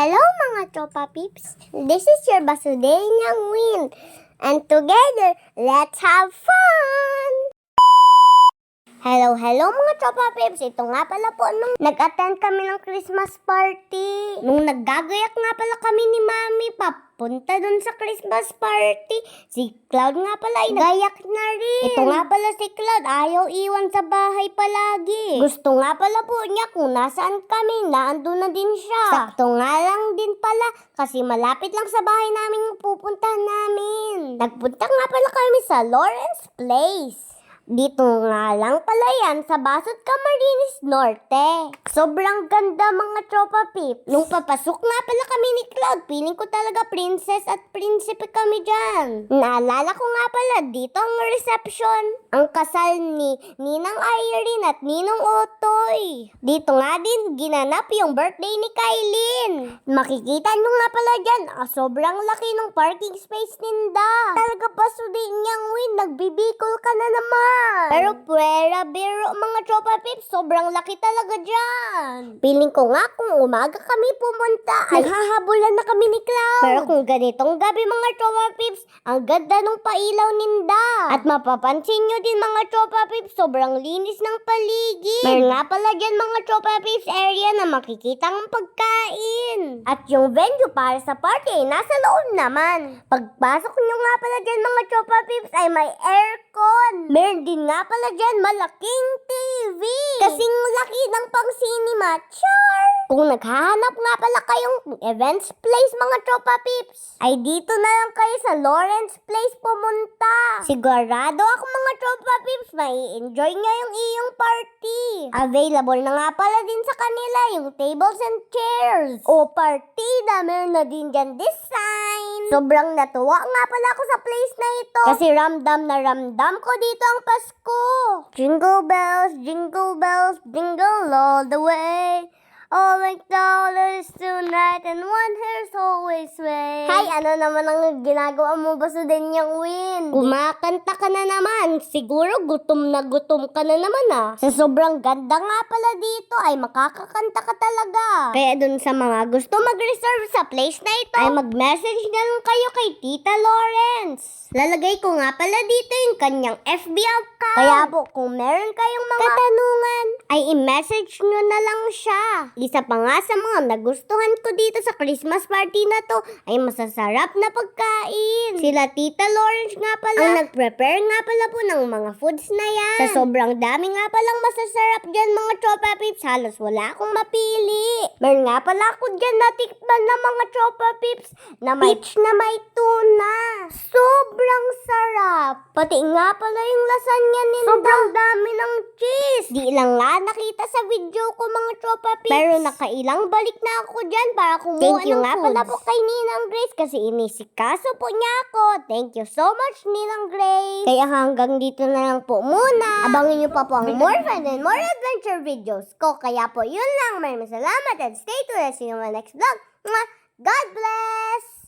Hello mga tropa peeps, this is your Basudenyang Win, and together, let's have fun! Hello mga tropa peeps, ito nga pala po nung nag-attend kami ng Christmas party. Nung naggagayak nga pala kami ni Mami, papunta dun sa Christmas party. Si Cloud nga pala ay nagayak na rin. Ito nga pala si Cloud, ayaw iwan sa bahay palagi. Gusto nga pala po niya kung nasaan kami, naandun na din siya. Sakto nga lang din pala, kasi malapit lang sa bahay namin yung pupuntahan namin. Nagpunta nga pala kami sa Lawrence Place. Dito nga lang pala yan sa Basot Camarines Norte. Sobrang ganda mga tropa peeps. Nung papasok nga pala kami ni Cloud, feeling ko talaga princess at prinsipe kami dyan. Naalala ko nga pala dito ang reception. Ang kasal ni Ninang Irene at Ninong Otoy. Dito nga din ginanap yung birthday ni Kailin. Makikita nyo nga pala dyan, sobrang laki ng parking space ninda. Talaga Basudenyang Win, nagbibikol ka na naman. Pero puwera biro mga tropa peeps, sobrang laki talaga dyan. Piling ko nga kung umaga kami pumunta ay naghahabulan na kami ni Cloud. Pero kung ganitong gabi mga tropa peeps, ang ganda nung pailaw ninda. At mapapansin nyo din mga tropa peeps, sobrang linis ng paligid. Meron nga pala dyan mga tropa peeps area na makikita ang pagkain. At yung venue para sa party ay nasa loob naman. Pagpasok nyo nga pala dyan mga tropa peeps ay may aircon. Meron din nga pala dyan malaking TV. Kasing laki ng pang cinema. Char! Kung naghahanap nga pala kayong events place mga tropa peeps, ay dito na lang kayo sa Lawrence Place pumunta. Sigurado ako mga tropa peeps, mai-enjoy nyo yung iyong party. Available na nga pala din sa kanila yung tables and chairs. O partida, meron na din dyan design. Sobrang natuwa nga pala ako sa place na ito. Kasi ramdam na ramdam ko dito ang Pasko. Jingle bells, jingle all the way. All like dollars tonight and one here's always way. Hay, ano naman ang ginagawa mo Basudenyang Win? Kumakanta ka na naman. Siguro gutom ka na naman ah. Sa sobrang ganda nga pala dito ay makakakanta ka talaga. Kaya dun sa mga gusto mag-reserve sa place na ito, ay mag-message na lang kayo kay Tita Lawrence. Lalagay ko nga pala dito yung kanyang FB account. Kaya po, kung meron kayong mga katanungan, ay i-message nyo na lang siya. Isa pa nga sa mga nagustuhan ko dito sa Christmas party na to ay masasarap na pagkain. Sila Tita Lawrence nga pala ang nag-prepare nga pala po ng mga foods na yan. Sa sobrang dami nga palang masasarap dyan mga tropa peeps, halos wala akong mapili. Meron nga pala ako dyan natikman na mga tropa peeps na may peach na may tuna. Sobrang sarap. Pati nga pala yung lasagna nila. Sobrang dami ng cheese. Di lang nga nakita sa video ko mga tropa peeps. Pero nakailang balik na ako dyan para kumuha ng foods. Thank you nga pala po kay Ninang Grace kasi inisikaso po niya ako. Thank you so much Ninang Grace. Kaya hanggang dito na lang po muna. Abangin niyo pa po ang more fun and more adventure videos ko. Kaya po yun lang. Maraming salamat and stay tuned. See you in my next vlog. God bless!